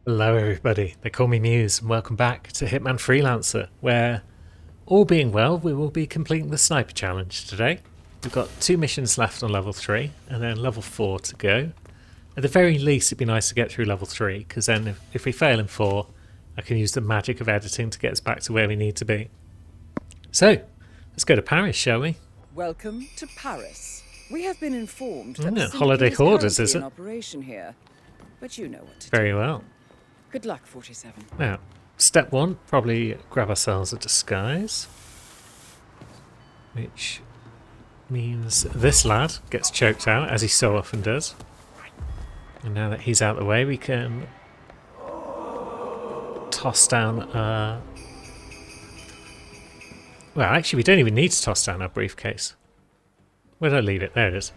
Hello everybody, they call me Muse and welcome back to Hitman Freelancer, where, all being well, we will be completing the Sniper Challenge today. We've got 2 missions left on level 3 and then level 4 to go. At the very least it'd be nice to get through level 3, because then if we fail in 4, I can use the magic of editing to get us back to where we need to be. So, let's go to Paris, shall we? Welcome to Paris. We have been informed that Yeah, the holiday syndicate quarters, currently is it? in operation here, but you know what to Very do. well. Good luck, 47. Now, step 1, probably grab ourselves a disguise. Which means this lad gets choked out, as he so often does. And now that he's out of the way, we can toss down our... Well, actually, we don't even need to toss down our briefcase. Where did I leave it? There it is.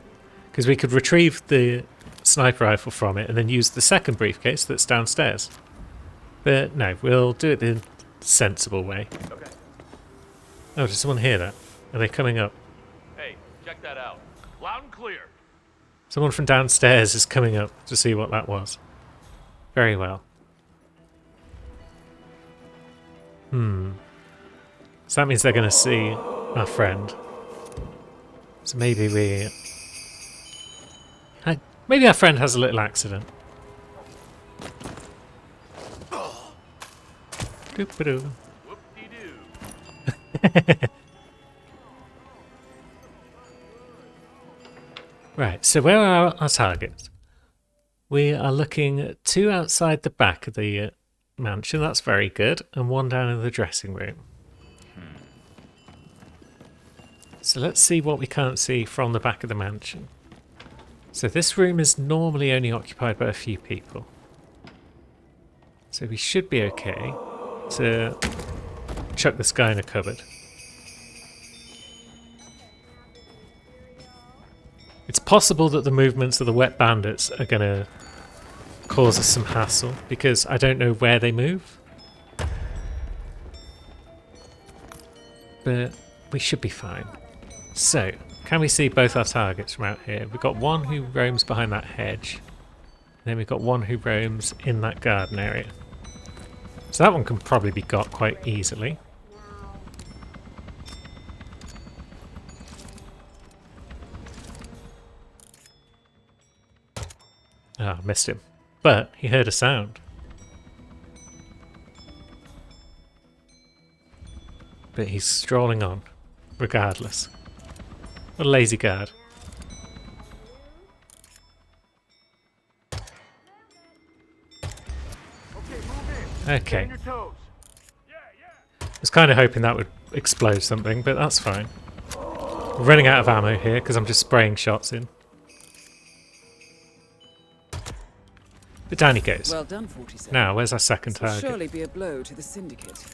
Because we could retrieve the sniper rifle from it and then use the second briefcase that's downstairs. But no, we'll do it the sensible way. Okay. Oh, does someone hear that? Are they coming up? Hey, check that out. Loud and clear. Someone from downstairs is coming up to see what that was. Very well. So that means they're going to see our friend. So maybe maybe our friend has a little accident. Doop-a-doo. Whoop-de-doo. Right, so where are our targets? We are looking at 2 outside the back of the mansion, that's very good, and 1 down in the dressing room. So let's see what we can't see from the back of the mansion. So this room is normally only occupied by a few people. So we should be okay to chuck this guy in a cupboard. It's possible that the movements of the wet bandits are going to cause us some hassle, because I don't know where they move. But we should be fine. So, can we see both our targets from out here? We've got one who roams behind that hedge. And then we've got one who roams in that garden area. So that one can probably be got quite easily. Ah, missed him. But he heard a sound. But he's strolling on, regardless. What a lazy guard. Okay. Your toes. I was kind of hoping that would explode something, but that's fine. We're running out of ammo here because I'm just spraying shots in. But down he goes. Well done, 47. Now, where's our second This will target? surely be a blow to the syndicate.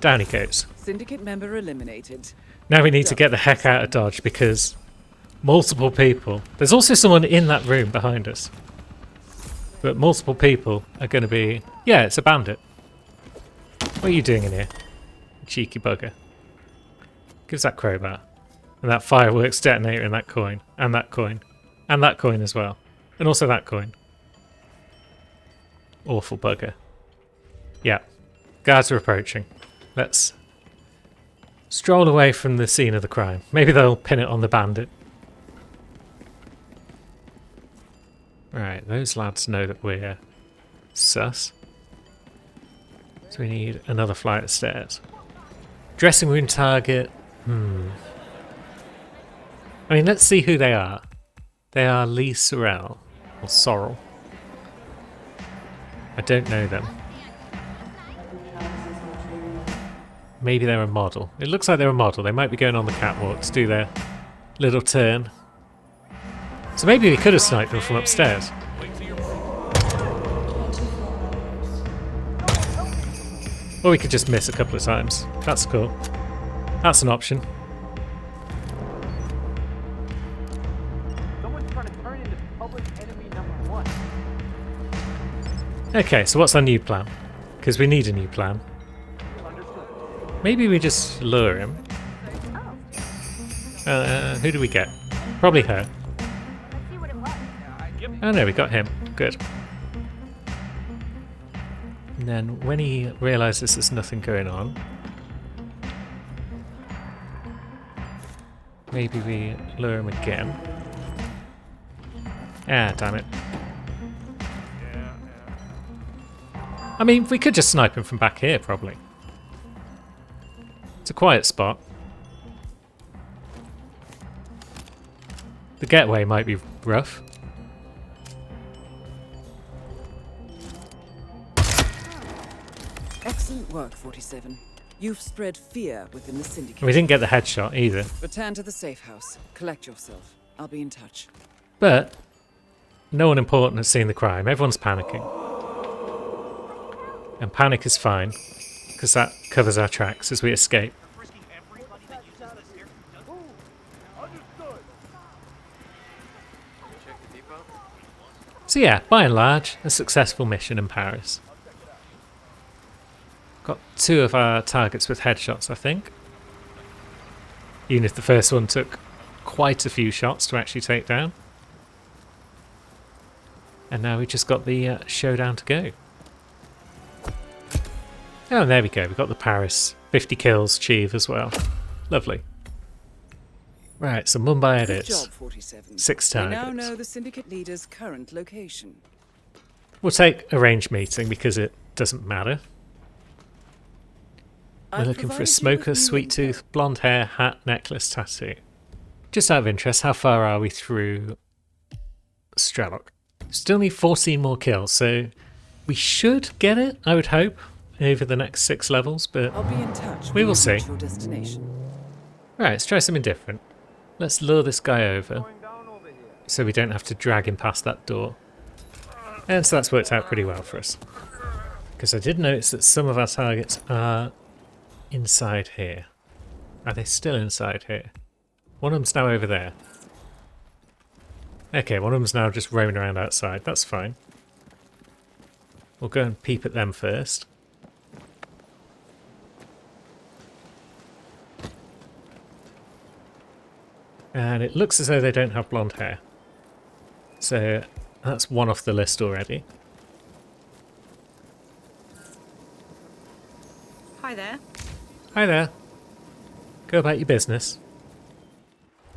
Down he goes. Syndicate member eliminated. Now we need to get the heck out of Dodge because multiple people... There's also someone in that room behind us. But multiple people are going to be... Yeah, it's a bandit. What are you doing in here? Cheeky bugger. Give us that crowbar. And that fireworks detonator and that coin. And that coin. And that coin as well. And also that coin. Awful bugger. Yeah. Guards are approaching. Let's stroll away from the scene of the crime. Maybe they'll pin it on the bandit. Right, those lads know that we're sus. So we need another flight of stairs. Dressing room target. I mean, let's see who they are. They are Lee Sorrell. Or Sorrel. I don't know them. Maybe they're a model. It looks like they're a model. They might be going on the catwalk to do their little turn. So maybe we could have sniped them from upstairs. Wait till you're Or we could just miss a couple of times. That's cool. That's an option. Someone's trying to turn into public enemy number 1. Okay, so what's our new plan? Because we need a new plan. Maybe we just lure him. Who do we get? Probably her. Oh no, we got him. Good. And then when he realises there's nothing going on, maybe we lure him again. Ah, damn it. I mean, we could just snipe him from back here, probably. It's a quiet spot. The getaway might be rough. Excellent work, 47. You've spread fear within the syndicate. We didn't get the headshot either. Return to the safe house. Collect yourself. I'll be in touch. But no one important has seen the crime. Everyone's panicking. And panic is fine, because that covers our tracks as we escape. So yeah, by and large, a successful mission in Paris. Got 2 of our targets with headshots, I think. Even if the first one took quite a few shots to actually take down. And now we just got the showdown to go. Oh, and there we go. We got the Paris 50 kills achieve as well. Lovely. Right, so Mumbai it Good is. job, 47. 6 We targets. now know the syndicate leader's current location. We'll take a range meeting because it doesn't matter. We're I've looking for a provided you smoker, with sweet new tooth, blonde hair, hat, necklace, tattoo. Just out of interest, how far are we through Strelok? Still need 14 more kills, so we should get it, I would hope, over the next 6 levels, but I'll be in touch. We when will you reach see. Your destination. right, let's try something different. Let's lure this guy over so we don't have to drag him past that door. And so that's worked out pretty well for us. Because I did notice that some of our targets are inside here. Are they still inside here? One of them's now over there. Okay, one of them's now just roaming around outside. That's fine. We'll go and peep at them first. And it looks as though they don't have blonde hair. So that's one off the list already. Hi there. Hi there. Go about your business.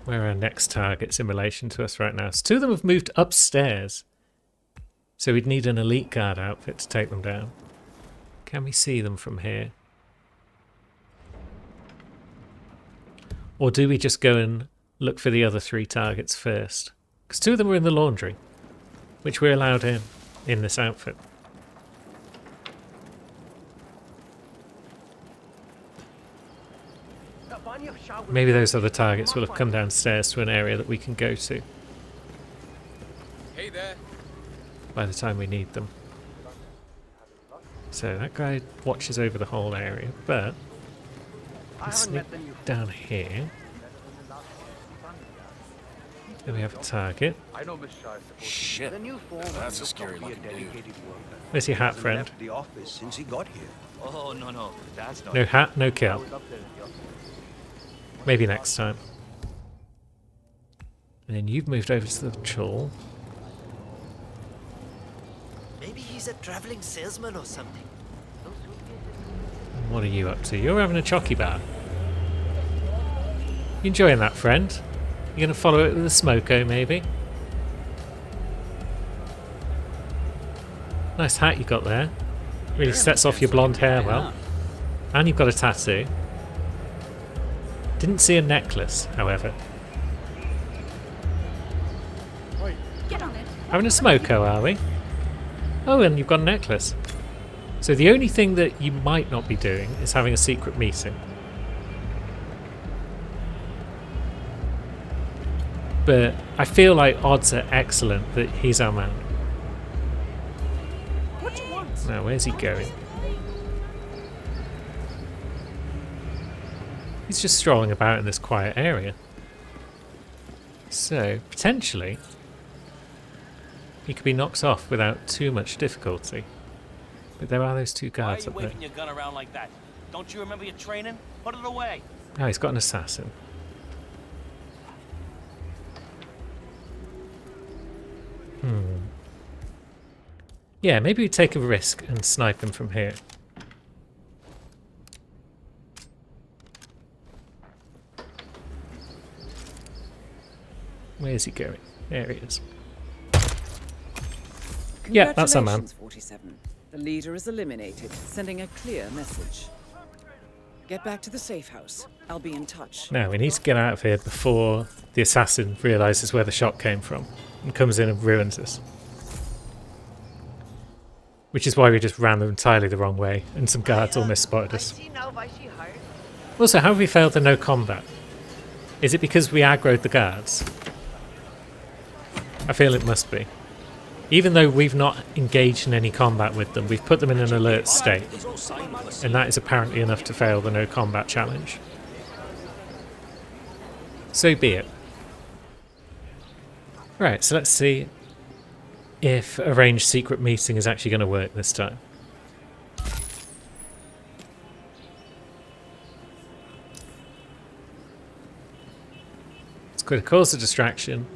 Where are our next targets in relation to us right now? So 2 of them have moved upstairs. So we'd need an elite guard outfit to take them down. Can we see them from here? Or do we just go and look for the other 3 targets first? Because 2 of them were in the laundry, which we're allowed in this outfit. Maybe those other targets will have come downstairs to an area that we can go to. Hey there. By the time we need them. So that guy watches over the whole area, but let's sneak down here. Then we have a target. I know Miss Shah is supposed Shit. The new form That's a will scary be a looking dude. dedicated worker. Where's your hat, Hasn't friend? left the office since he got here. Oh, no. That's not No hat, no kill. Was up there in the office. Maybe next time. And then you've moved over to the Chul. Maybe he's a traveling salesman or something. What are you up to? You're having a chocky bar. You enjoying that, friend? You gonna follow it with a smoko, maybe? Nice hat you got there. Really sets off your blonde hair well. And you've got a tattoo. Didn't see a necklace, however. Get on it. Having a smoko, are we? Oh, and you've got a necklace. So the only thing that you might not be doing is having a secret meeting. But I feel like odds are excellent that he's our man. Now, where's he going? He's just strolling about in this quiet area. So, potentially, he could be knocked off without too much difficulty. But there are those 2 Why are guards you up there. waving your gun around like that? Don't you remember your training? Put it away. Oh, he's got an assassin. Yeah, maybe we take a risk and snipe him from here. Where's he going? There he is. Yeah, that's our man. Congratulations, 47. The leader is eliminated, sending a clear message. Get back to the safe house. I'll be in touch. Now, we need to get out of here before the assassin realises where the shot came from and comes in and ruins us. Which is why we just ran entirely the wrong way and some guards almost spotted us. Also, how have we failed the no combat? Is it because we aggroed the guards? I feel it must be. Even though we've not engaged in any combat with them, we've put them in an alert state. And that is apparently enough to fail the no combat challenge. So be it. Right, so let's see if arranged secret meeting is actually going to work this time. It's going to cause a distraction.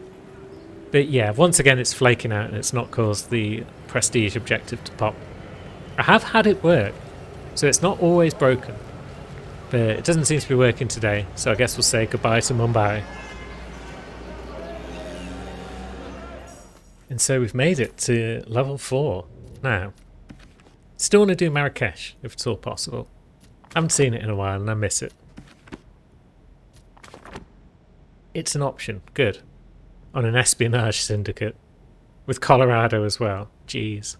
But yeah, once again it's flaking out and it's not caused the prestige objective to pop. I have had it work, so it's not always broken. But it doesn't seem to be working today, so I guess we'll say goodbye to Mumbai. And so we've made it to level 4 now. Still want to do Marrakesh, if it's all possible. Haven't seen it in a while and I miss it. It's an option, good. On an espionage syndicate. With Colorado as well. Jeez.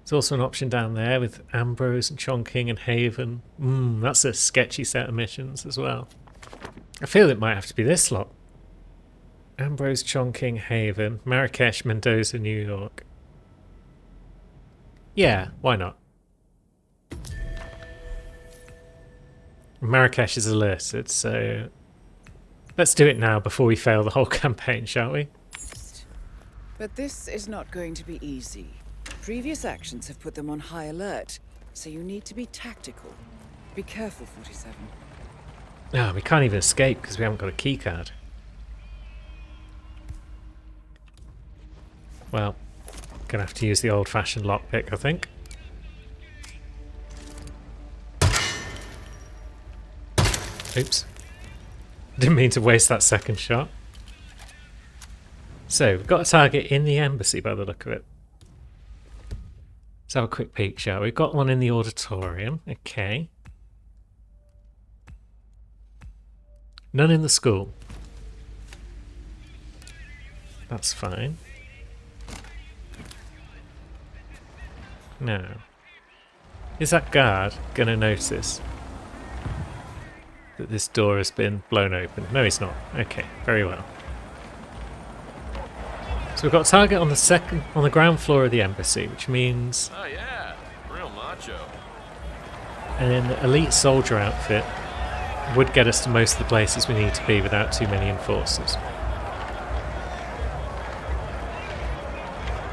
There's also an option down there with Ambrose and Chongqing and Haven. That's a sketchy set of missions as well. I feel it might have to be this lot. Ambrose, Chongqing, Haven, Marrakesh, Mendoza, New York. Yeah, why not? Marrakesh is alerted, so let's do it now before we fail the whole campaign, shall we? But this is not going to be easy. Previous actions have put them on high alert, so you need to be tactical. Be careful, 47. Oh, we can't even escape because we haven't got a key card. Well, gonna have to use the old-fashioned lockpick, I think. Oops. Didn't mean to waste that second shot. So, we've got a target in the embassy by the look of it. Let's have a quick peek, shall we? We've got one in the auditorium. Okay. None in the school. That's fine. Now, is that guard going to notice that this door has been blown open? No, he's not. Okay, very well. So we've got a target on the ground floor of the embassy, which means Oh yeah, real macho. an elite soldier outfit would get us to most of the places we need to be without too many enforcers.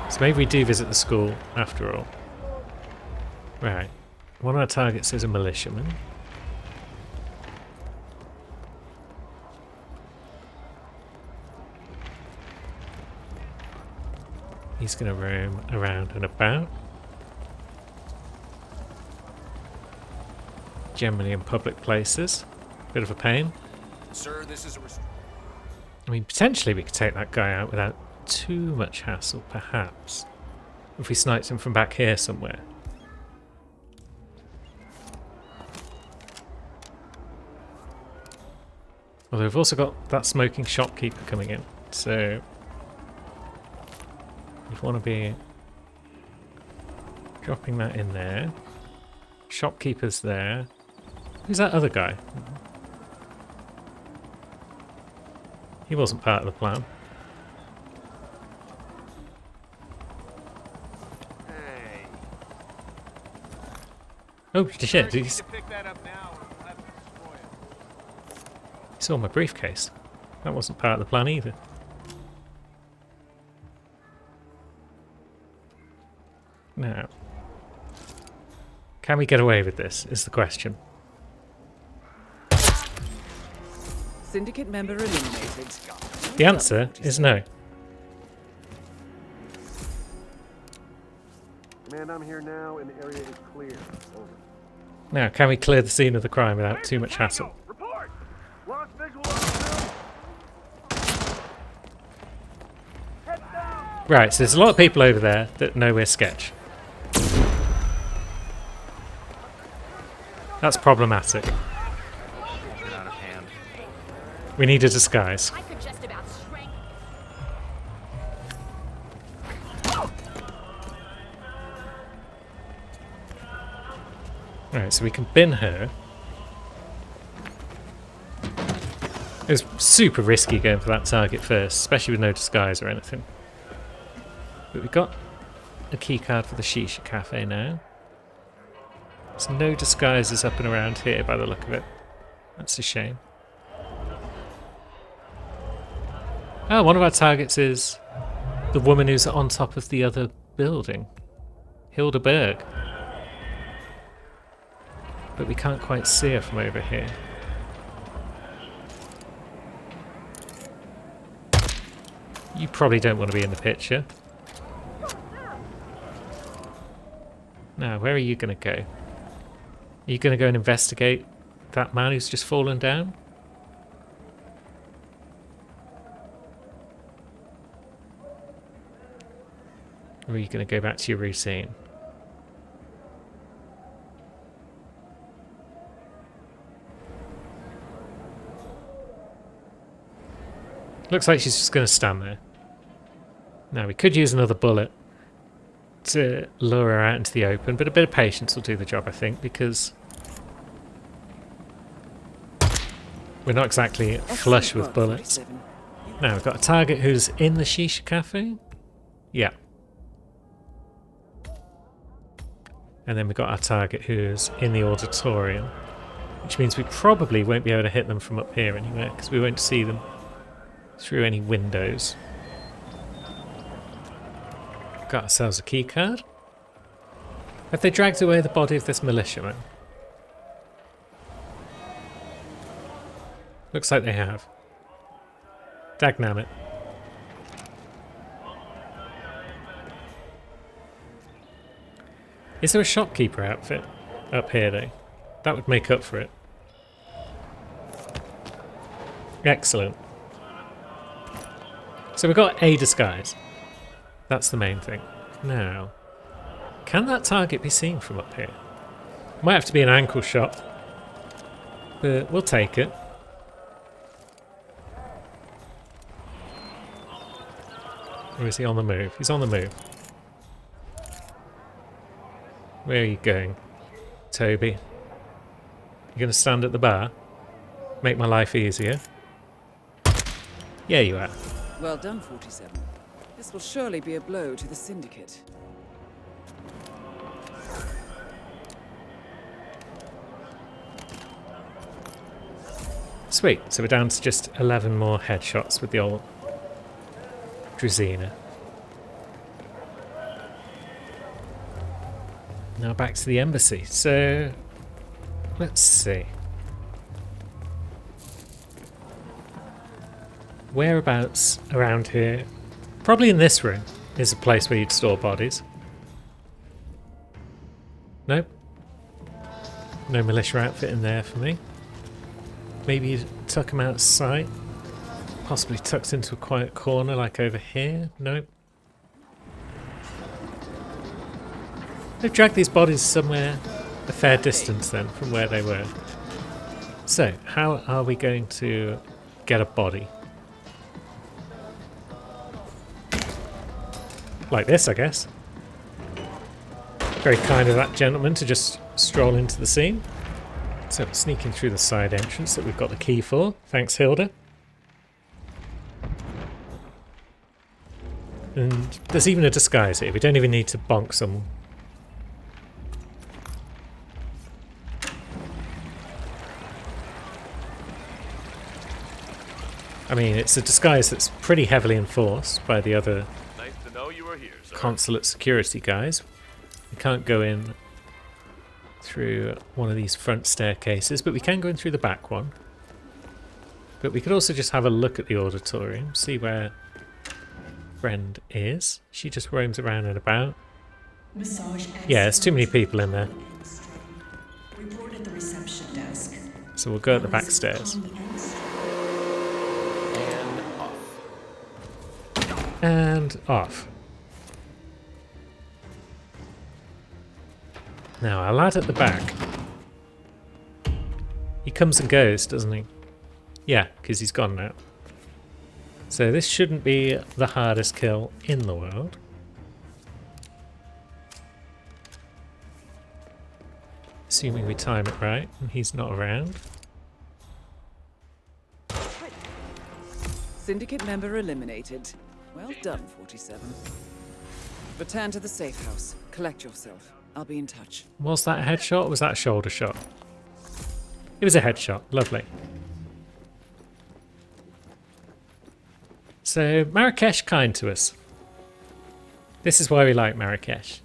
So maybe we do visit the school after all. Right, one of our targets is a militiaman. He's going to roam around and about. Generally in public places. Bit of a pain. Sir, this is a I mean, potentially we could take that guy out without too much hassle, perhaps. If we sniped him from back here somewhere. Although we've also got that smoking shopkeeper coming in, so you want to be dropping that in there. Shopkeeper's there. Who's that other guy? He wasn't part of the plan. Hey. Oh shit! You He need to pick that up now or we'll have to destroy it. saw my briefcase. That wasn't part of the plan either. Now, can we get away with this, is the question. Syndicate member eliminated. The answer is no. Command, I'm here now, and the area is clear. Over. Now, can we clear the scene of the crime without too much hassle? Report! Lost visual on the Right, so there's a lot of people over there that know we're Sketch. That's problematic. Get out of hand. We need a disguise. I could just about strangle. Alright, so we can bin her. It was super risky going for that target first, especially with no disguise or anything. But we got a keycard for the Shisha Cafe now. There's no disguises up and around here by the look of it. That's a shame. Oh, one of our targets is the woman who's on top of the other building. Hilda Berg. But we can't quite see her from over here. You probably don't want to be in the picture. Now, where are you going to go? Are you going to go and investigate that man who's just fallen down? Or are you going to go back to your routine? Looks like she's just going to stand there. Now, we could use another bullet to lure her out into the open, but a bit of patience will do the job, I think, because we're not exactly flush with bullets. Now, we've got a target who's in the Shisha Cafe. Yeah. And then we've got our target who's in the auditorium, which means we probably won't be able to hit them from up here anywhere, because we won't see them through any windows. Got ourselves a key card. Have they dragged away the body of this militiaman? Looks like they have. Dagnammit. Is there a shopkeeper outfit up here though? That would make up for it. Excellent. So we've got a disguise. That's the main thing. Now, can that target be seen from up here? Might have to be an ankle shot, but we'll take it. Or is he on the move? He's on the move. Where are you going, Toby? You gonna stand at the bar? Make my life easier? Yeah, you are. Well done, 47. This will surely be a blow to the Syndicate. Sweet, so we're down to just 11 more headshots with the old Drazina. Now back to the embassy. So, let's see. Whereabouts around here? Probably in this room is a place where you'd store bodies. Nope. No militia outfit in there for me. Maybe you'd tuck them out of sight. Possibly tucked into a quiet corner like over here. Nope. They've dragged these bodies somewhere a fair distance then from where they were. So, how are we going to get a body? Like this, I guess. Very kind of that gentleman to just stroll into the scene. So, sneaking through the side entrance that we've got the key for. Thanks, Hilda. And there's even a disguise here. We don't even need to bonk someone. I mean, it's a disguise that's pretty heavily enforced by the other Nice to know you were here, sir. consulate security guys. We can't go in through one of these front staircases, but we can go in through the back one. But we could also just have a look at the auditorium, see where friend is. She just roams around and about. Yeah, there's too many people in there. Report at the reception desk. So we'll go at the back stairs. And off. Now, our lad at the back. He comes and goes, doesn't he? Yeah, because he's gone now. So this shouldn't be the hardest kill in the world. Assuming we time it right and he's not around. Syndicate member eliminated. Well done, 47. Return to the safe house. Collect yourself. I'll be in touch. Was that a headshot or was that a shoulder shot? It was a headshot. Lovely. So, Marrakesh kind to us. This is why we like Marrakesh.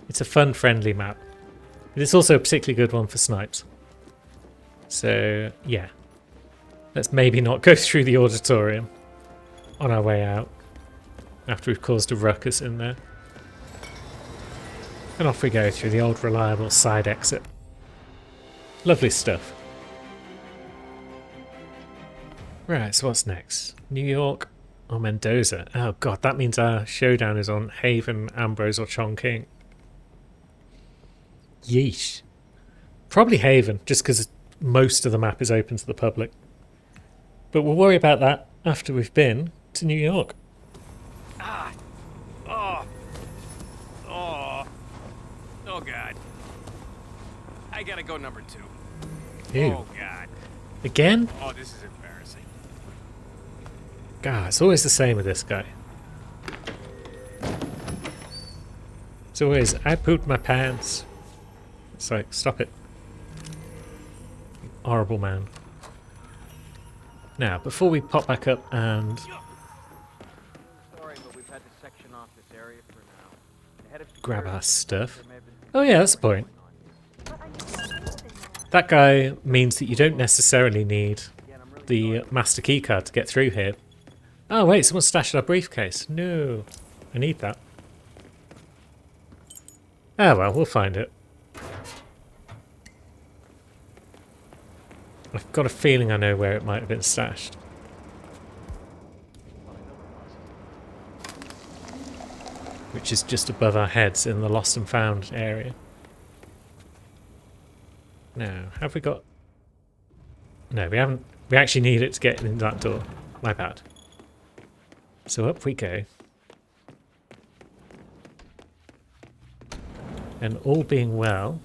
It's a fun, friendly map. It's also a particularly good one for snipes. So, yeah. Let's maybe not go through the auditorium on our way out after we've caused a ruckus in there. And off we go through the old reliable side exit. Lovely stuff. Right, so what's next? New York or Mendoza? Oh god, that means our showdown is on Haven, Ambrose or Chongqing. Yeesh. Probably Haven, just because most of the map is open to the public. But we'll worry about that after we've been to New York. Oh god. I gotta go number 2. Ew. Oh god. Again? Oh, this is embarrassing. God, it's always the same with this guy. It's always, I pooped my pants. It's like, stop it. Horrible man. Now, before we pop back up and Sorry, but we've had to section off this area for now. The head of grab security our said stuff. there may have been Oh yeah, that's the point. That guy means that you don't necessarily need the master key card to get through here. Oh wait, someone stashed our briefcase. No, I need that. Oh well, we'll find it. I've got a feeling I know where it might have been stashed. Which is just above our heads in the lost and found area. Now, have we got... No, we haven't. We actually need it to get in that door. My bad. So up we go. And all being well,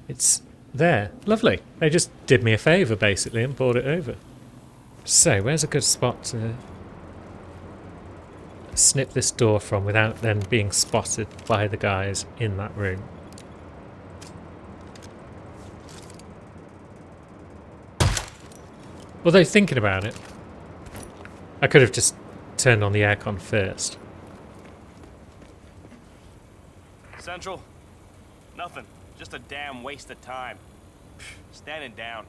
it's there. Lovely. They just did me a favour, basically, and brought it over. So, where's a good spot to snip this door from without then being spotted by the guys in that room? Although, thinking about it, I could have just turned on the aircon first. Central? Nothing. Just a damn waste of time. Standing down.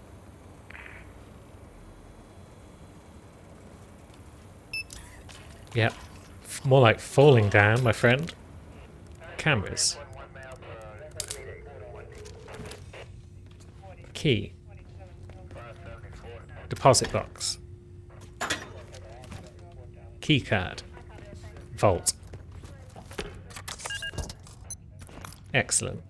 Yep. More like falling down, my friend. Cameras. Key. Deposit box. Key card. Vault. Excellent.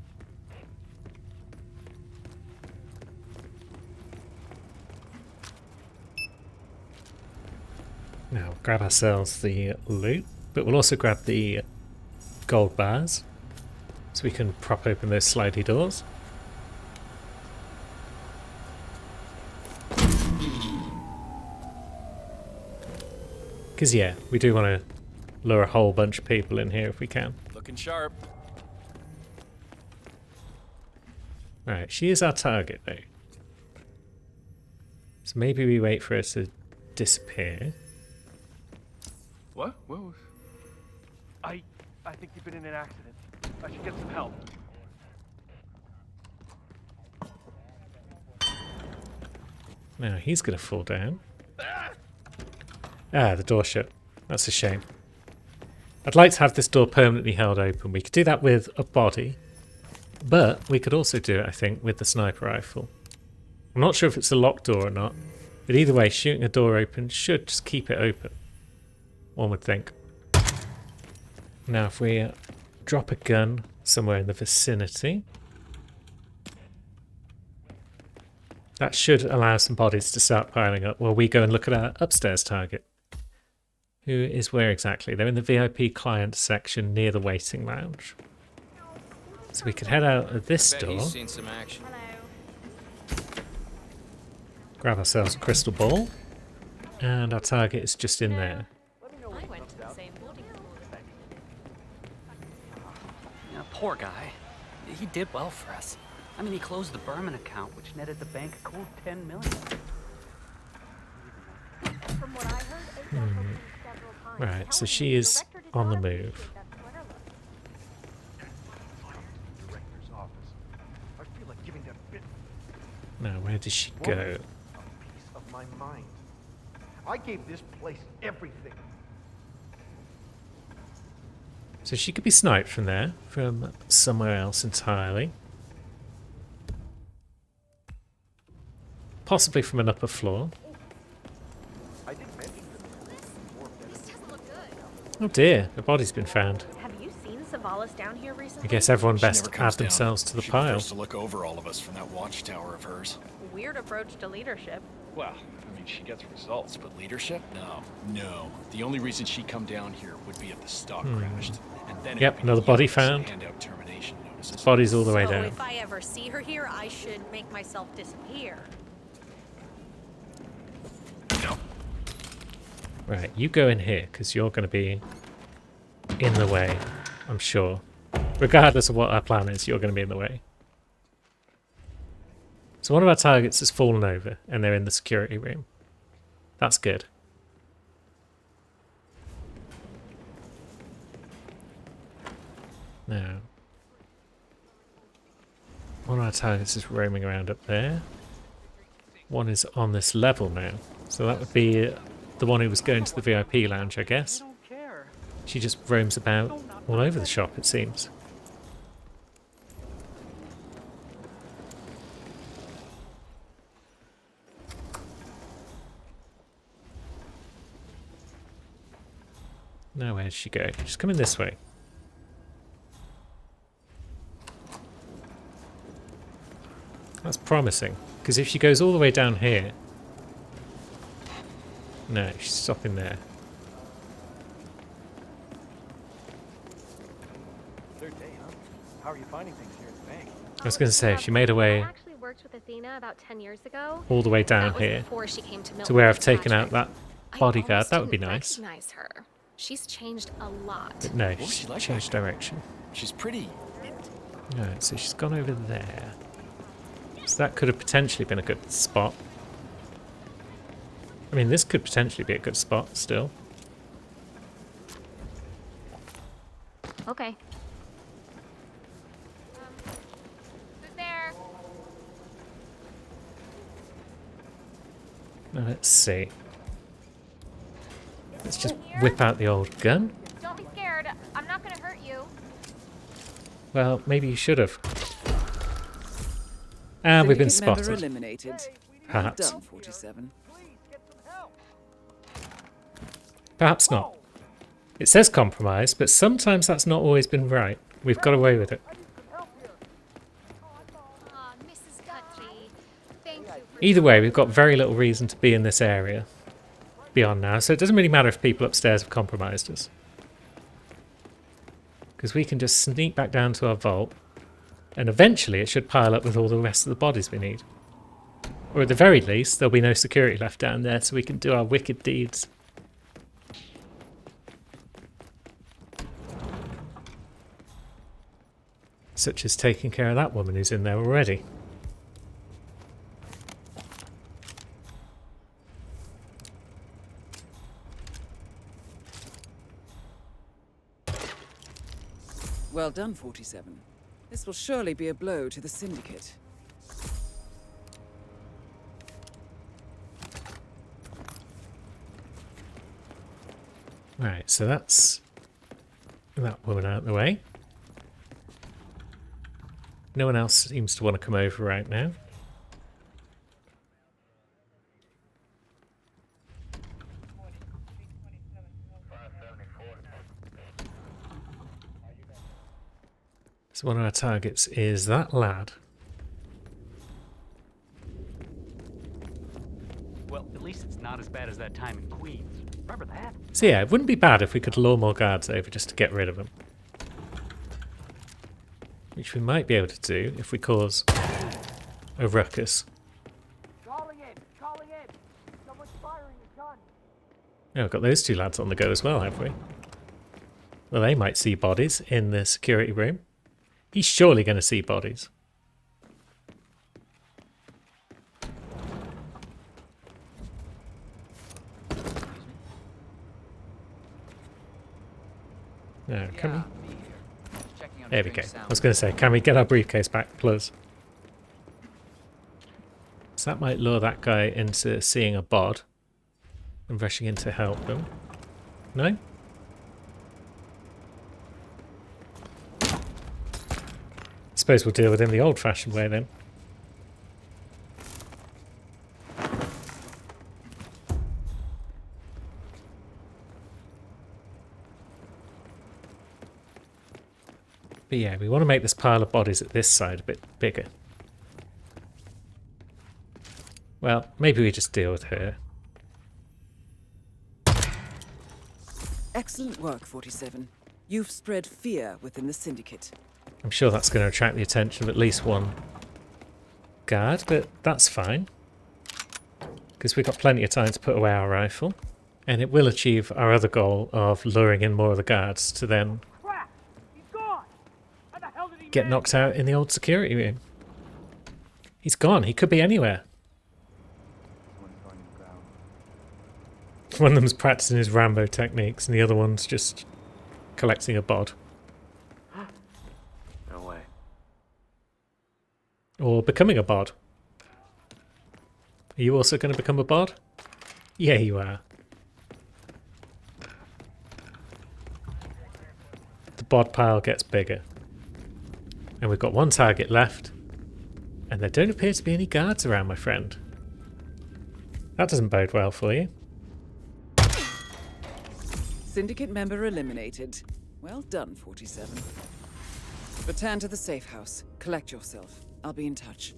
Now grab ourselves the loot, but we'll also grab the gold bars so we can prop open those slidey doors. Because yeah, we do want to lure a whole bunch of people in here if we can. Looking sharp. Right, she is our target though. So maybe we wait for her to disappear. What? Whoa. I think you've been in an accident. I should get some help. Now he's going to fall down. Ah, the door shut. That's a shame. I'd like to have this door permanently held open. We could do that with a body, but we could also do it, I think, with the sniper rifle. I'm not sure if it's a locked door or not, but either way, shooting a door open should just keep it open. One would think. Now, if we drop a gun somewhere in the vicinity, that should allow some bodies to start piling up while we go and look at our upstairs target. Who is where exactly? They're in the VIP client section near the waiting lounge. So we could head out of this door. He's seen some action. Grab ourselves a crystal ball. And our target is just in there. I went to the same boarding school. Yeah, poor guy. He did well for us. I mean, he closed the Berman account, which netted the bank a cool $10 million. From what I heard, several times. Right, so she is on the move. Director's office. I feel like giving that bit Now, where does she go? a piece of my mind. I gave this place everything. So she could be sniped from there, from somewhere else entirely. Possibly from an upper floor. I did mention Oh dear, the body's been found. Have you seen Savalas down here recently? I guess everyone She best never add comes down. themselves to the She pile. prefers to look over all of us from that watchtower of hers. Weird approach to leadership. Well, I mean, she gets results, but leadership? No. The only reason she'd come down here would be if the stock crashed. And then Yep, it'd be another body useless to found. hand out termination notices. Body's all the way So down. if I ever see her here, I should make myself disappear. Right, you go in here, because you're going to be in the way, I'm sure. Regardless of what our plan is, you're going to be in the way. So one of our targets has fallen over, and they're in the security room. That's good. Now, one of our targets is roaming around up there. One is on this level now. So that would be the one who was going to the VIP lounge, I guess. She just roams about all over the shop, it seems. Now where'd she go? She's coming this way. That's promising, because if she goes all the way down here... No, she's stopping there. Third day, huh? How are you finding things here at the bank? I was going to say, if she made her way I actually worked with Athena about 10 years ago. all the way down That was here before she came to to Milton where I've with taken out Patrick. that bodyguard, almost that would be didn't nice. recognize her. She's changed a lot. But no, What was she's she like changed direction. She's pretty. Alright, so she's gone over there. So that could have potentially been a good spot. I mean, this could potentially be a good spot still. Okay. Who's there? Now let's see. Let's just whip out the old gun. Don't be scared. I'm not gonna hurt you. Well, maybe you should have. And we've been Syndicate member spotted. eliminated. Perhaps. Done, 47. Perhaps not. It says compromise, but sometimes that's not always been right. We've got away with it. Mrs. Guthrie, thank you for Either way, we've got very little reason to be in this area beyond now, so it doesn't really matter if people upstairs have compromised us. Because we can just sneak back down to our vault, and eventually it should pile up with all the rest of the bodies we need. Or at the very least, there'll be no security left down there, so we can do our wicked deeds. Such as taking care of that woman who's in there already. Well done, 47. This will surely be a blow to the Syndicate. Right, so that's that woman out of the way. No one else seems to want to come over right now. So one of our targets is that lad. Well, at least it's not as bad as that time in Queens. Remember that? So yeah, it wouldn't be bad if we could lure more guards over just to get rid of them. Which we might be able to do if we cause a ruckus. Calling in! Calling in! Someone's firing a gun! Oh, we've got those two lads on the go as well, have we? Well, they might see bodies in the security room. He's surely going to see bodies. No, can we? There we go. I was going to say, can we get our briefcase back, please? So that might lure that guy into seeing a bod and rushing in to help them. No? Suppose we'll deal with him the old-fashioned way then. But yeah, we want to make this pile of bodies at this side a bit bigger. Well, maybe we just deal with her. Excellent work, 47. You've spread fear within the Syndicate. I'm sure that's going to attract the attention of at least one guard, but that's fine. Because we've got plenty of time to put away our rifle. And it will achieve our other goal of luring in more of the guards to then get knocked out in the old security room. He's gone. He could be anywhere. One of them's practicing his Rambo techniques and the other one's just collecting a bod. No way. Or becoming a bod. Are you also going to become a bod? Yeah, you are. The bod pile gets bigger. And we've got one target left. And there don't appear to be any guards around, my friend. That doesn't bode well for you. Syndicate member eliminated. Well done, 47. Return to the safe house. Collect yourself. I'll be in touch.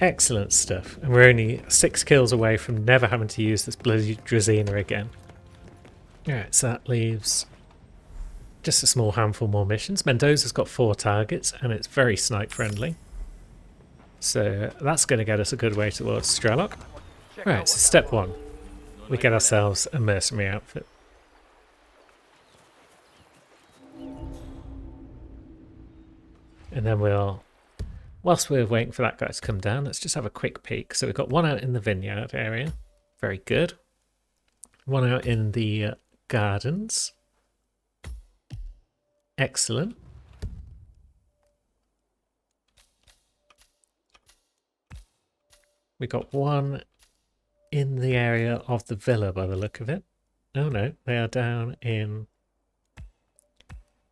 Excellent stuff. And we're only 6 kills away from never having to use this bloody Drazina again. Alright, so that leaves just a small handful more missions. Mendoza's got 4 targets and it's very snipe friendly. So that's going to get us a good way towards Strelok. Right, so step 1. We get ourselves a mercenary outfit. And then we'll, whilst we're waiting for that guy to come down, let's just have a quick peek. So we've got one out in the vineyard area. Very good. One out in the gardens. Excellent. We got one in the area of the villa by the look of it. Oh no, they are down in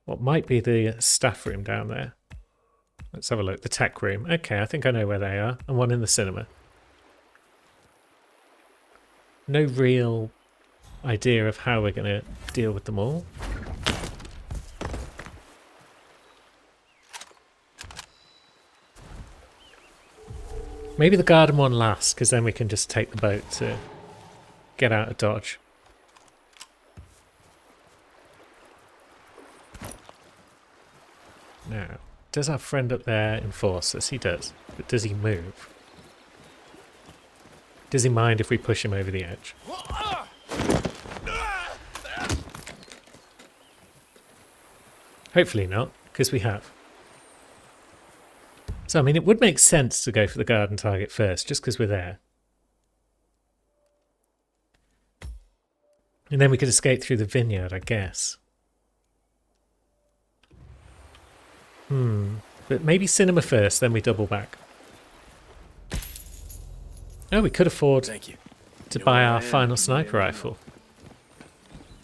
what might be the staff room down there. Let's have a look. The tech room. Okay, I think I know where they are. And one in the cinema. No real idea of how we're going to deal with them all. Maybe the garden one last, because then we can just take the boat to get out of Dodge. Now, does our friend up there enforce us? He does. But does he move? Does he mind if we push him over the edge? Hopefully not, because we have. So, I mean, it would make sense to go for the garden target first, just because we're there. And then we could escape through the vineyard, I guess. But maybe cinema first, then we double back. Oh, we could afford to buy our final sniper rifle.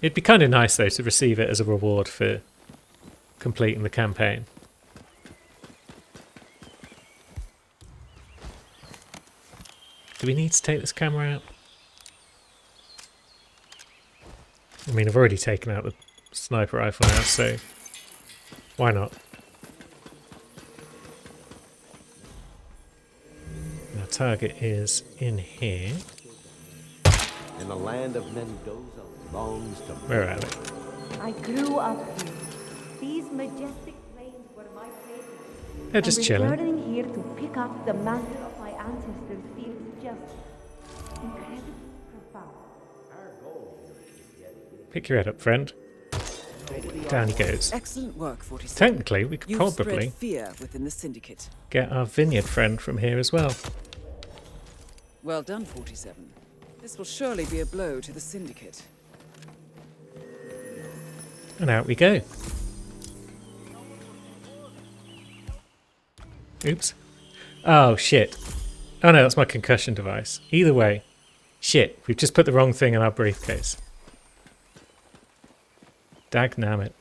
It'd be kind of nice, though, to receive it as a reward for completing the campaign. Do we need to take this camera out? I mean, I've already taken out the sniper rifle now, so why not? Our target is in here. In the land of Mendoza belongs to... Where are they? I grew up here. These majestic plains were my favorite. They're just chilling. Returning here to pick up the mantle of my ancestors feels just incredibly profound. Pick your head up, friend. Down he goes. Excellent work, 47. Technically, we could You've probably spread fear within the Syndicate. get our vineyard friend from here as well. Well done, 47. This will surely be a blow to the Syndicate. And out we go. Oops. Oh, shit. Oh no, that's my concussion device. Either way. Shit, we've just put the wrong thing in our briefcase. Dagnammit.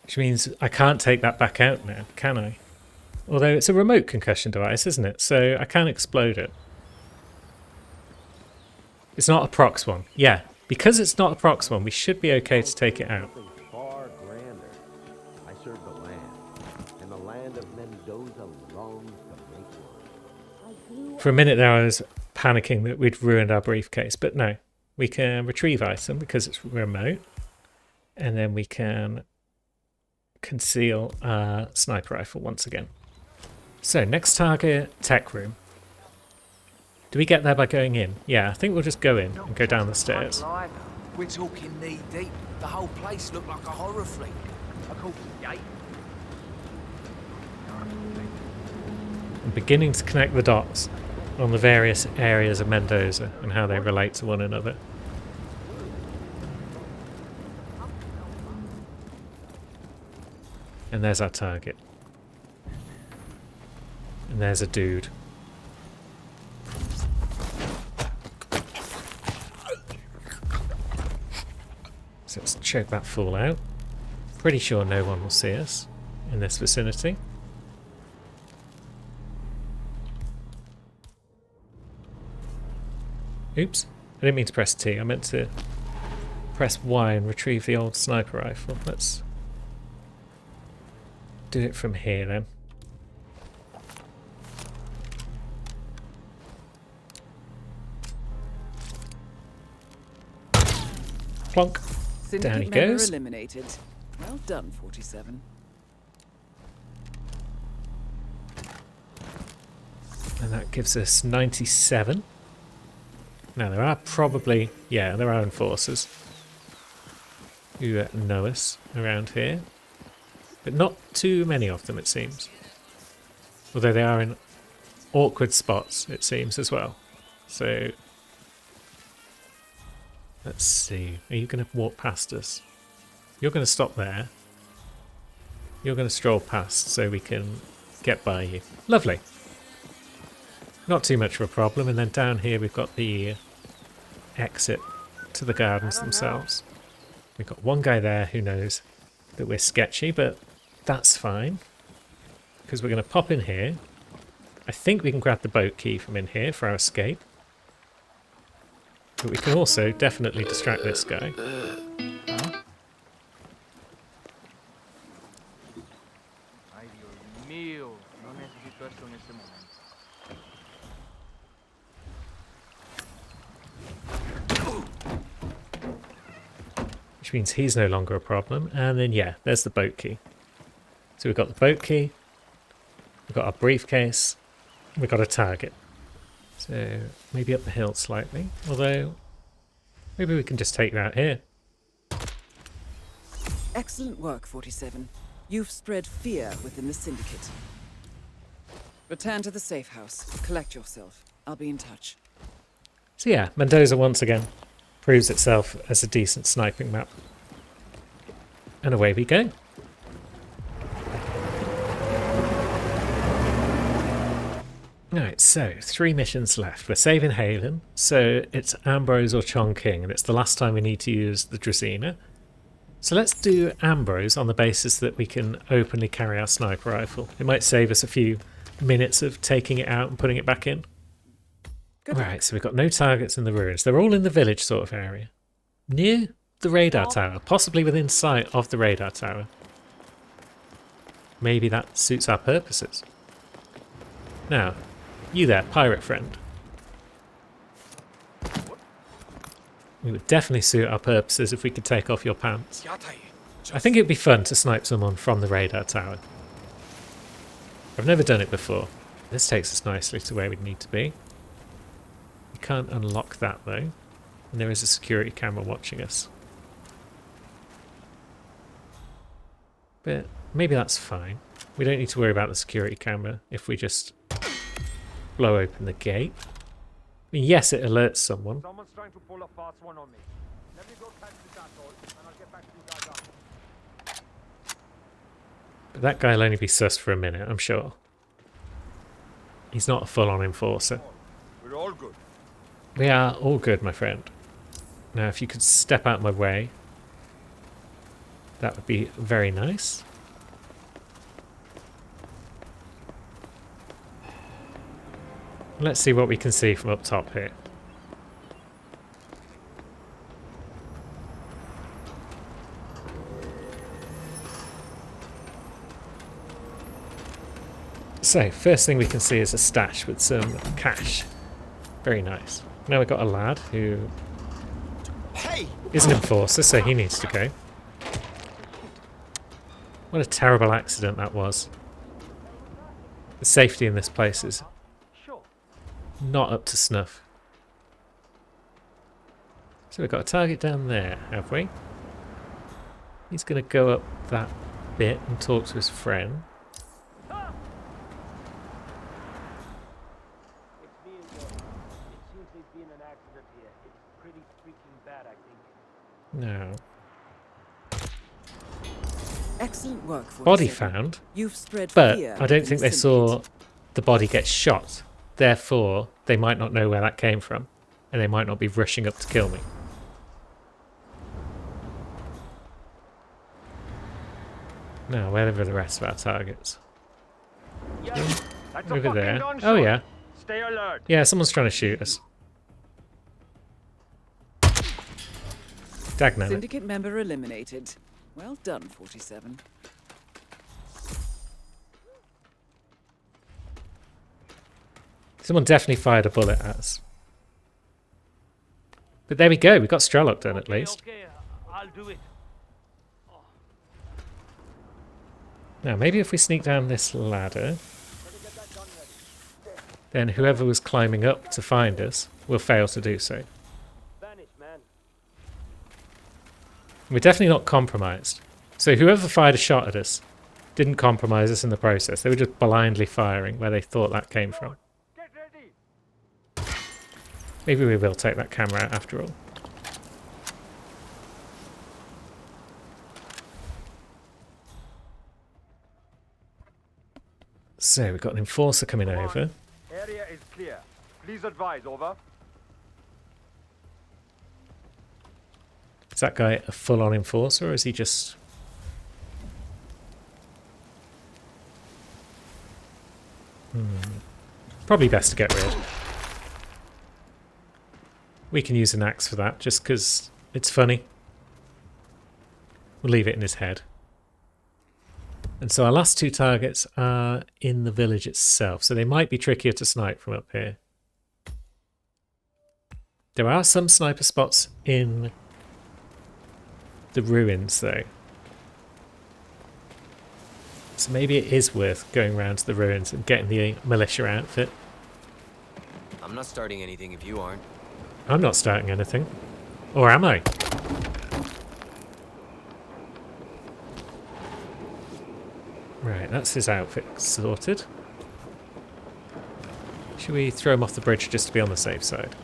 Which means I can't take that back out now, can I? Although it's a remote concussion device, isn't it? So I can't explode it. It's not a prox one. Yeah, because it's not a prox one, we should be okay to take it out. Far grander. I serve the land, and the land of Mendoza longs to make one. For a minute there I was panicking that we'd ruined our briefcase, but no. We can retrieve item because it's remote, and then we can conceal our sniper rifle once again. So next target, tech room. Do we get there by going in? Yeah, I think we'll just go in and go down the stairs. We're talking knee deep. The whole place looked like a horror flick. I called the gate. I'm beginning to connect the dots on the various areas of Mendoza and how they relate to one another. And there's our target. And there's a dude. So let's choke that fool out. Pretty sure no one will see us in this vicinity. Oops, I didn't mean to press T, I meant to press Y and retrieve the old sniper rifle. Let's do it from here then. Plonk. Syndicate Down he member goes. eliminated. Well done, 47. And that gives us 97. Now there are probably, yeah, there are enforcers who know us around here. But not too many of them, it seems. Although they are in awkward spots, it seems, as well. So, let's see. Are you going to walk past us? You're going to stop there. You're going to stroll past so we can get by you. Lovely. Not too much of a problem. And then down here we've got the exit to the gardens themselves. We've got one guy there who knows that we're sketchy, but that's fine. Because we're going to pop in here. I think we can grab the boat key from in here for our escape. But we can also definitely distract this guy. Which means he's no longer a problem. And then, yeah, there's the boat key. So we've got the boat key. We've got our briefcase. We've got a target. So maybe up the hill slightly. Although, maybe we can just take that here. Excellent work, 47. You've spread fear within the Syndicate. Return to the safe house. Collect yourself. I'll be in touch. So yeah, Mendoza once again proves itself as a decent sniping map. And away we go. Alright, so 3 missions left. We're saving Halen, so it's Ambrose or Chongqing, and it's the last time we need to use the Dracaena. So let's do Ambrose on the basis that we can openly carry our sniper rifle. It might save us a few minutes of taking it out and putting it back in. Right, so we've got no targets in the ruins. They're all in the village sort of area. Near the radar tower, possibly within sight of the radar tower. Maybe that suits our purposes. Now, you there, pirate friend. It would definitely suit our purposes if we could take off your pants. I think it'd be fun to snipe someone from the radar tower. I've never done it before. This takes us nicely to where we need to be. We can't unlock that though. And there is a security camera watching us. But maybe that's fine. We don't need to worry about the security camera if we just blow open the gate. I mean, yes, it alerts someone. Someone's trying to pull a fast one on me. Let me go catch this asshole, and I'll get back to you guys after. But that guy'll only be sus for a minute, I'm sure. He's not a full-on enforcer. We're all good. We are all good, my friend. Now, if you could step out of my way, that would be very nice. Let's see what we can see from up top here. So, first thing we can see is a stash with some cash. Very nice. Now we've got a lad who is an enforcer, so he needs to go. What a terrible accident that was. The safety in this place is not up to snuff. So we've got a target down there, have we? He's going to go up that bit and talk to his friend. No. Excellent work, Body 47. found, You've spread but fear I don't think they saw instantly. the body get shot. Therefore, they might not know where that came from, and they might not be rushing up to kill me. Now, where are the rest of our targets? That's a Over fucking there. gunshot. Oh yeah. Stay alert. Yeah, someone's trying to shoot us. Dagnabbit. Syndicate member eliminated. Well done, 47. Someone definitely fired a bullet at us. But there we go, we got Strelok done at least. Okay, I'll do it. Now, maybe if we sneak down this ladder, then whoever was climbing up to find us will fail to do so. We're definitely not compromised. So whoever fired a shot at us didn't compromise us in the process. They were just blindly firing where they thought that came from. Maybe we will take that camera out after all. So we've got an enforcer coming over. Area is clear. Please advise, over. Is that guy a full-on enforcer, or is he just... Probably best to get rid. We can use an axe for that, just because it's funny. We'll leave it in his head. And so our last two targets are in the village itself, so they might be trickier to snipe from up here. There are some sniper spots in the ruins, though. So maybe it is worth going around to the ruins and getting the militia outfit. I'm not starting anything if you aren't. I'm not starting anything. Or am I? Right, that's his outfit sorted. Should we throw him off the bridge just to be on the safe side?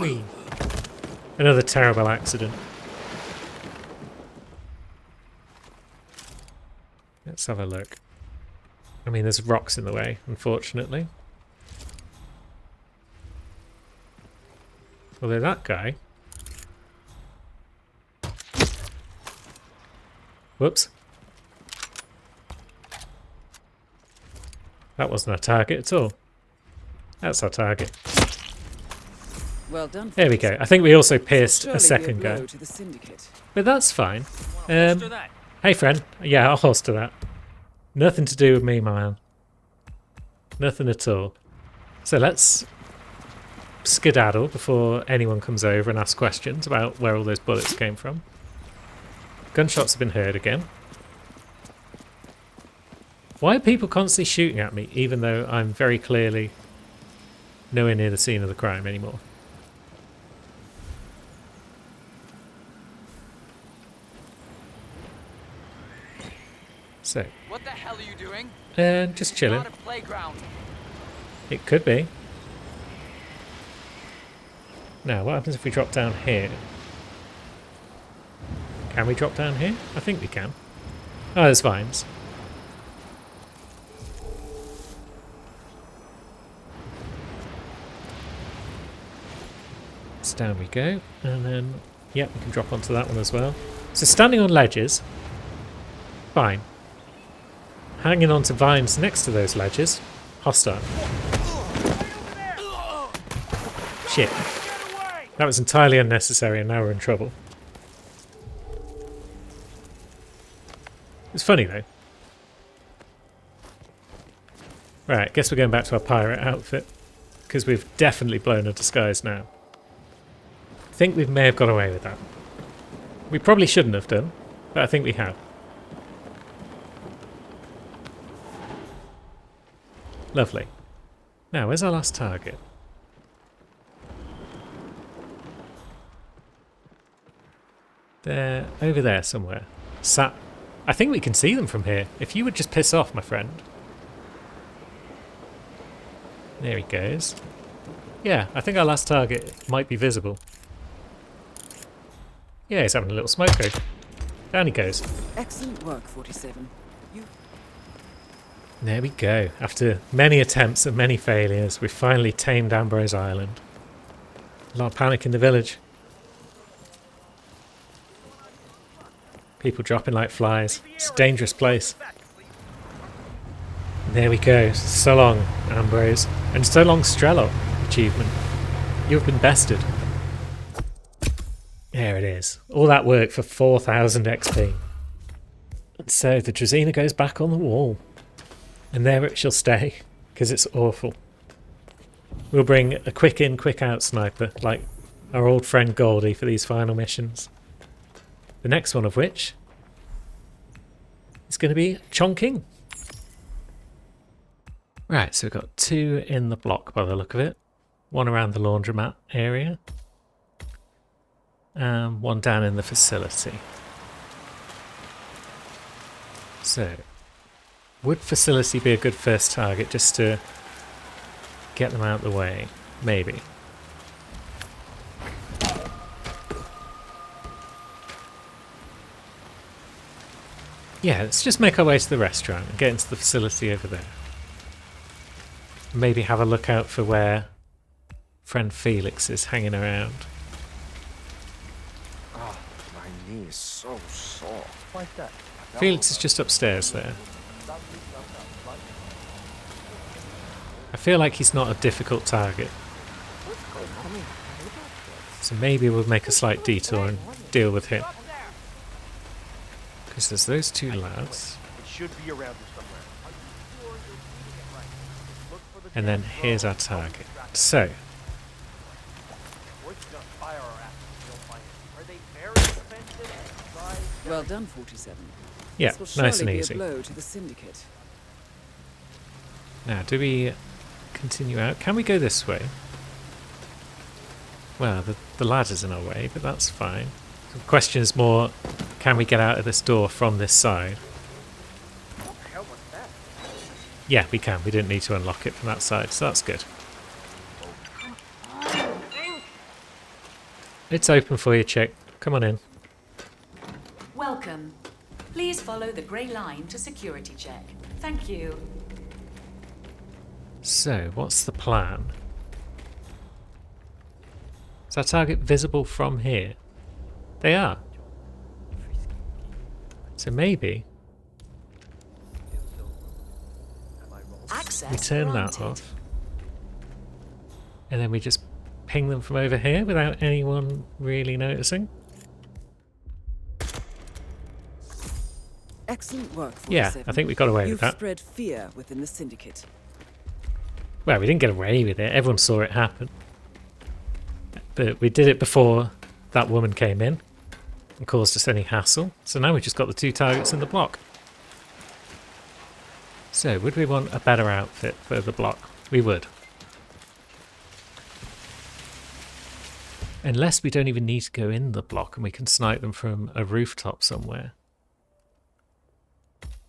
Whee! Another terrible accident. Let's Let's have a look. I mean, there's rocks in the way, unfortunately. Although that guy... Whoops. That wasn't our target at all. That's our target. Well done. There we go. I think we also pierced a second blow guy. to the Syndicate. But that's fine. Hey friend. Yeah, I'll holster that. Nothing to do with me, my man. Nothing at all. So let's skedaddle before anyone comes over and asks questions about where all those bullets came from. Gunshots have been heard again. Why are people constantly shooting at me, even though I'm very clearly nowhere near the scene of the crime anymore? So, What the hell are you doing? just chilling. Not a playground. It could be. Now, what happens if we drop down here? Can we drop down here? I think we can. Oh, there's vines. So down we go, and then, yeah, we can drop onto that one as well. So standing on ledges, fine. Hanging onto vines next to those ledges, hostile. Shit. That was entirely unnecessary and now we're in trouble. It's funny though. Right, guess we're going back to our pirate outfit. Because we've definitely blown a disguise now. I think we may have got away with that. We probably shouldn't have done, but I think we have. Lovely. Now, where's our last target? They're over there somewhere. Sat. I think we can see them from here. If you would just piss off, my friend. There he goes. Yeah, I think our last target might be visible. Yeah, he's having a little smoke break. Down he goes. Excellent work, 47. There we go. After many attempts and many failures, we finally tamed Ambrose Island. A lot of panic in the village. People dropping like flies. It's a dangerous place. There we go. So long, Ambrose. And so long, Strelok. Achievement. You've been bested. There it is. All that work for 4,000 XP. And so the Drazina goes back on the wall. And there it shall stay, because it's awful. We'll bring a quick in, quick out sniper, like our old friend Goldie for these final missions. The next one of which is going to be Chongqing. Right, so we've got 2 in the block by the look of it. 1 around the laundromat area. And 1 down in the facility. So, would facility be a good first target just to get them out of the way? Maybe. Yeah, let's just make our way to the restaurant and get into the facility over there. Maybe have a look out for where friend Felix is hanging around. Oh, my knee is so sore. Why's that? Felix is just upstairs there. I feel like he's not a difficult target. So maybe we'll make a slight detour and deal with him. Because there's those 2 lads. It should be around here somewhere. And then here's our target. So, Well done, 47. yeah, This will nice and surely be easy. a blow to the Syndicate. Now, do we continue out? Can we go this way? Well, the ladder's in our way, but that's fine. The question is more, can we get out of this door from this side? What the hell was that? Yeah, we can. We didn't need to unlock it from that side, so that's good. It's open for you, chick. Come on in. Welcome. Please follow the grey line to security check. Thank you. So, what's the plan? Is our target visible from here? They are. So maybe we turn that off. And then we just ping them from over here without anyone really noticing. Excellent work, 47. Yeah, I think we got away with that. You've spread fear within the Syndicate. Well, we didn't get away with it. Everyone saw it happen. But we did it before that woman came in and caused us any hassle. So now we've just got the 2 targets in the block. So, would we want a better outfit for the block? We would. Unless we don't even need to go in the block and we can snipe them from a rooftop somewhere.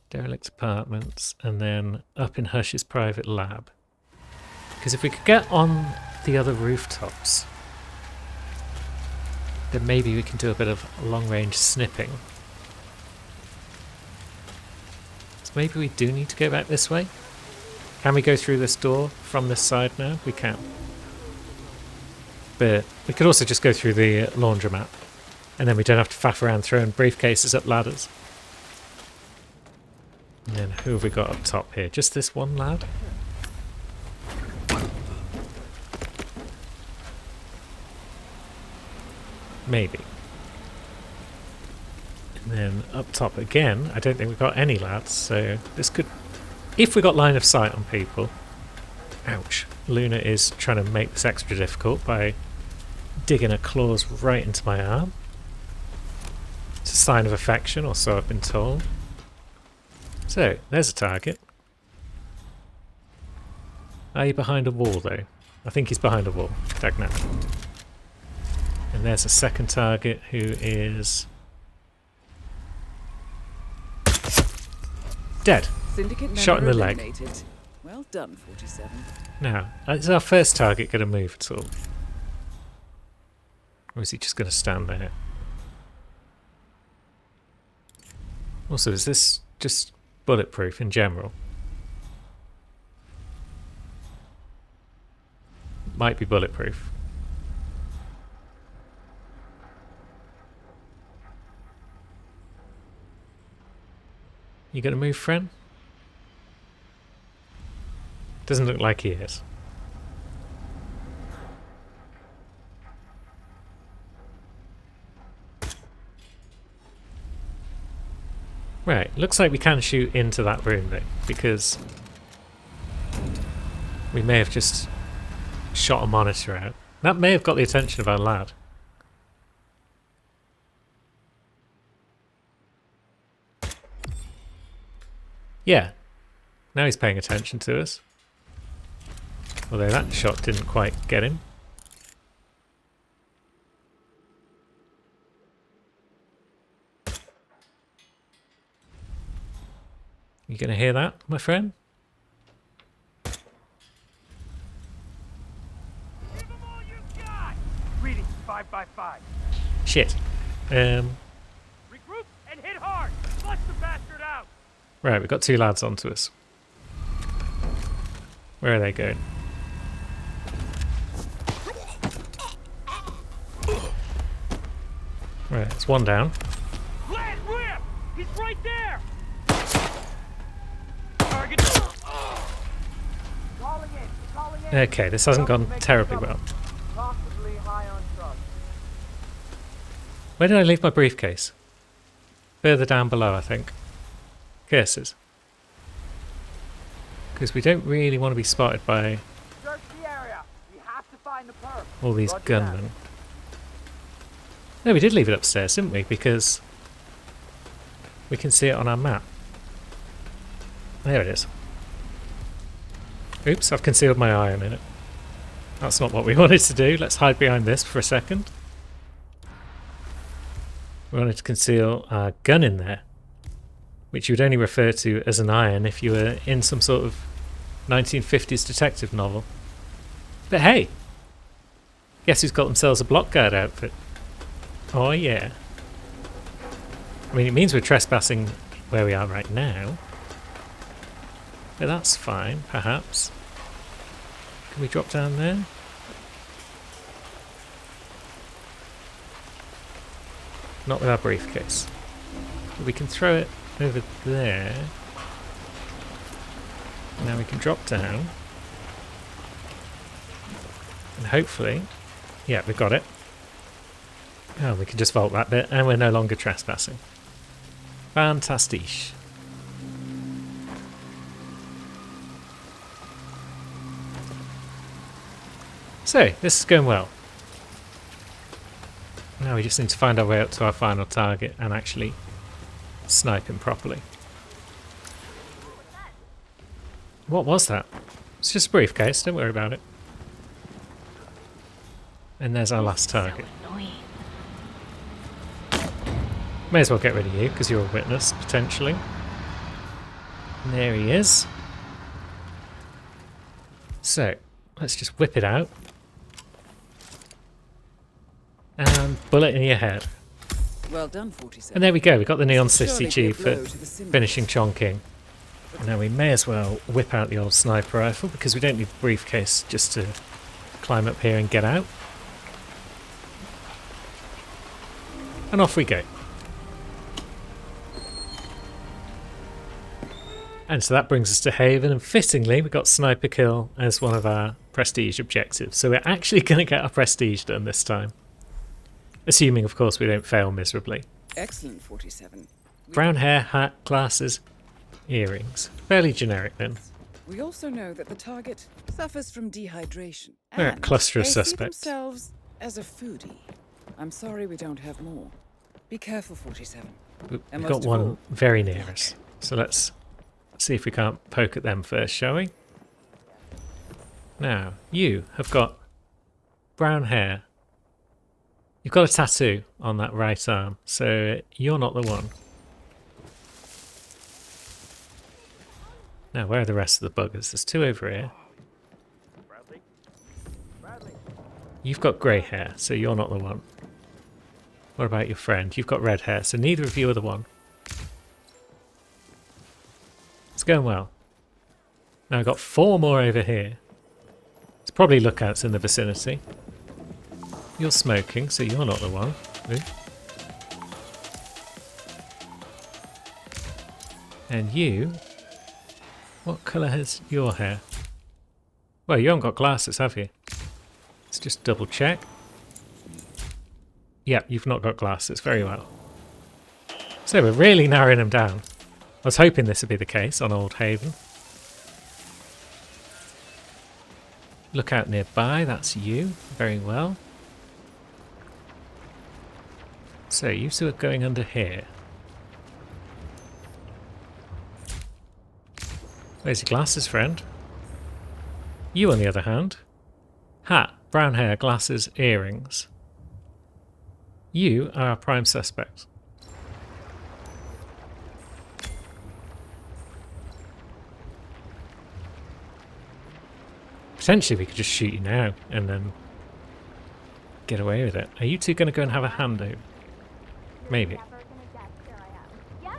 Derelict apartments, and then up in Hush's private lab. Because if we could get on the other rooftops, then maybe we can do a bit of long-range snipping. So maybe we do need to go back this way. Can we go through this door from this side now? We can. But we could also just go through the laundromat, and then we don't have to faff around throwing briefcases up ladders. And then who have we got up top here? Just this one lad? Maybe. And then up top again, I don't think we've got any lads, so this could... If we got line of sight on people... Ouch. Luna is trying to make this extra difficult by digging her claws right into my arm. It's a sign of affection, or so I've been told. So, there's a target. Are you behind a wall, though? I think he's behind a wall. Dagnat. And there's a second target who is... dead. Syndicate Shot in the leg. eliminated. Well done, 47. Now, is our first target going to move at all? Or is he just going to stand there? Also, is this just bulletproof in general? Might be bulletproof. You gonna move, friend? Doesn't look like he is. Right, looks like we can shoot into that room though, because we may have just shot a monitor out. That may have got the attention of our lad. Yeah, now he's paying attention to us. Although that shot didn't quite get him. You gonna hear that, my friend? Reading 5x5. Shit. Regroup and hit hard. Flush the bastard out. Right, we've got 2 lads onto us. Where are they going? Right, it's one down. Land rip! He's right there! Target. Calling in. Okay, this hasn't gone terribly well. Possibly high on drugs. Where did I leave my briefcase? Further down below, I think. Curses. Because we don't really want to be spotted by Search the area. We have to find the perp. all these Roger gunmen. No, we did leave it upstairs, didn't we? Because we can see it on our map. There it is. Oops, I've concealed my iron in it. That's not what we wanted to do. Let's hide behind this for a second. We wanted to conceal our gun in there, which you would only refer to as an iron if you were in some sort of 1950s detective novel. But hey, guess who's got themselves a block guard outfit? Oh yeah. I mean, it means we're trespassing where we are right now. But that's fine, perhaps. Can we drop down there? Not with our briefcase. But we can throw it over there. Now we can drop down. And hopefully... Yeah, we've got it. Oh, we can just vault that bit, and we're no longer trespassing. Fantastic. So, this is going well. Now we just need to find our way up to our final target and actually snipe him properly. What was that? It's just a briefcase, don't worry about it. And there's our last target. May as well get rid of you, because you're a witness, potentially. And there he is. So, let's just whip it out. And bullet in your head. Well done, 47. And there we go, we got the Neon Surely City be a Chief for blow to the symbols. finishing Chongqing. And now we may as well whip out the old sniper rifle, because we don't need the briefcase just to climb up here and get out. And off we go. And so that brings us to Haven, and fittingly we got Sniper Kill as one of our prestige objectives. So we're actually going to get our prestige done this time. Assuming, of course, we don't fail miserably. Excellent, 47. Brown hair, hat, glasses, earrings. Fairly generic then. We also know that the target suffers from dehydration. We're a And cluster of they see suspects. themselves as a foodie. I'm sorry we don't have more. Be careful, 47. We've And got most of one all, very near us. So let's see if we can't poke at them first, shall we? Now, you have got brown hair. You've got a tattoo on that right arm, so you're not the one. Now, where are the rest of the buggers? There's two over here. You've got grey hair, so you're not the one. What about your friend? You've got red hair, so neither of you are the one. It's going well. Now I've got 4 more over here. There's probably lookouts in the vicinity. You're smoking, so you're not the one. Ooh. And you... What colour has your hair? Well, you haven't got glasses, have you? Let's just double check. Yeah, you've not got glasses. Very well. So we're really narrowing them down. I was hoping this would be the case on Old Haven. Look out nearby, that's you. Very well. So you two are going under here. Where's your glasses, friend? You, on the other hand. Hat, brown hair, glasses, earrings. You are our prime suspect. Potentially we could just shoot you now and then get away with it. Are you two going to go and have a handover? Maybe. Yes,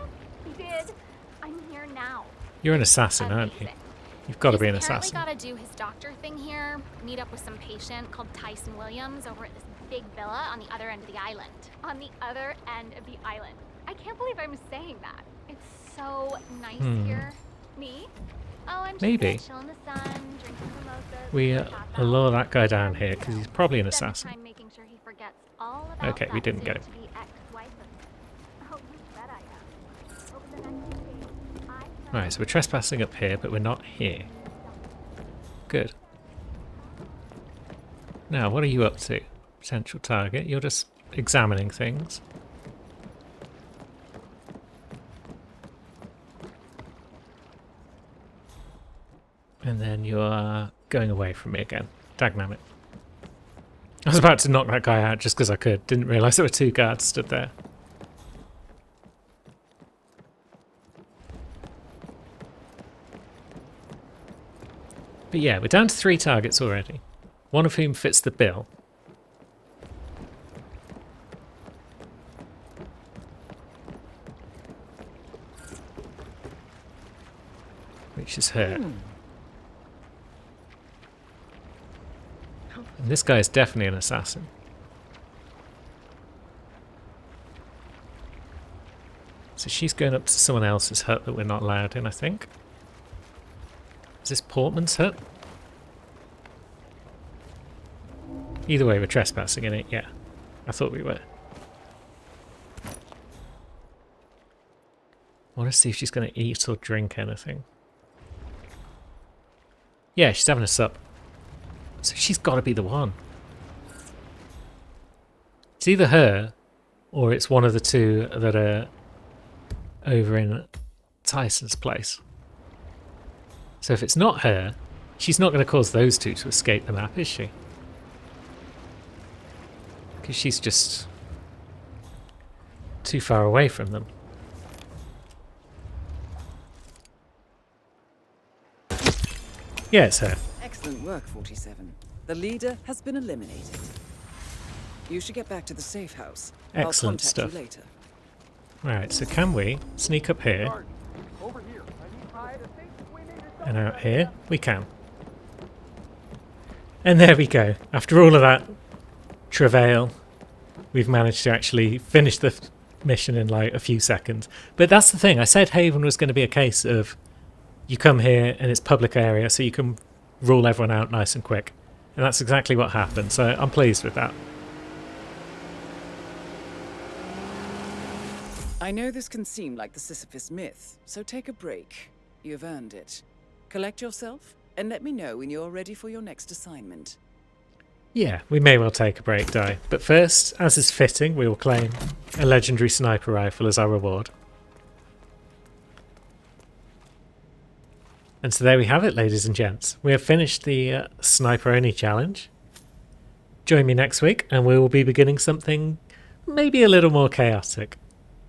he did. I'm here now. You're an assassin, aren't you? You've got to be an He's assassin. apparently got to do his doctor thing here, meet up with some patient called Tyson Williams over at this big villa on the other end of the island. On the other end of the island. I can't believe I'm saying that. It's so nice here. Me? Oh, I'm just Maybe. gonna chill in the sun, drinking mimosas. We lure that guy down here because he's probably an assassin. Time making sure he forgets all about Okay, we that didn't get it. soon-to-be ex-wife of his. Oh, you bet I am. Over the next few days, I plan Right, so we're trespassing up here, but we're not here. Good. Now, what are you up to? Potential target. You're just examining things. And then you're going away from me again. Dagnammit. I was about to knock that guy out just because I could. Didn't realise there were 2 guards stood there. But yeah, we're down to 3 targets already. One of whom fits the bill. which is her. And this guy is definitely an assassin. So she's going up to someone else's hut that we're not allowed in, I think. Is this Portman's hut? Either way, we're trespassing in it, yeah. I thought we were. I want to see if she's going to eat or drink anything. Yeah, she's having a sup. So she's got to be the one. It's either her, or it's one of the two that are over in Tyson's place. So if it's not her, she's not going to cause those two to escape the map, is she? Because she's just too far away from them. Yeah, it's her. Excellent work, 47. The leader has been eliminated. You should get back to the safe house. Excellent I'll stuff. contact you later. Right, so can we sneak up here? And out here? We can. And there we go. After all of that travail, we've managed to actually finish the mission in like a few seconds. But that's the thing. I said Haven was going to be a case of you come here and it's public area, so you can rule everyone out nice and quick. And that's exactly what happened. So I'm pleased with that. I know this can seem like the Sisyphus myth, so take a break. You've earned it. Collect yourself, and let me know when you're ready for your next assignment. Yeah, we may well take a break, Di. But first, as is fitting, we will claim a legendary sniper rifle as our reward. And so there we have it, ladies and gents. We have finished the sniper-only challenge. Join me next week, and we will be beginning something maybe a little more chaotic.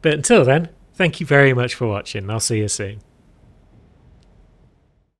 But until then, thank you very much for watching. I'll see you soon.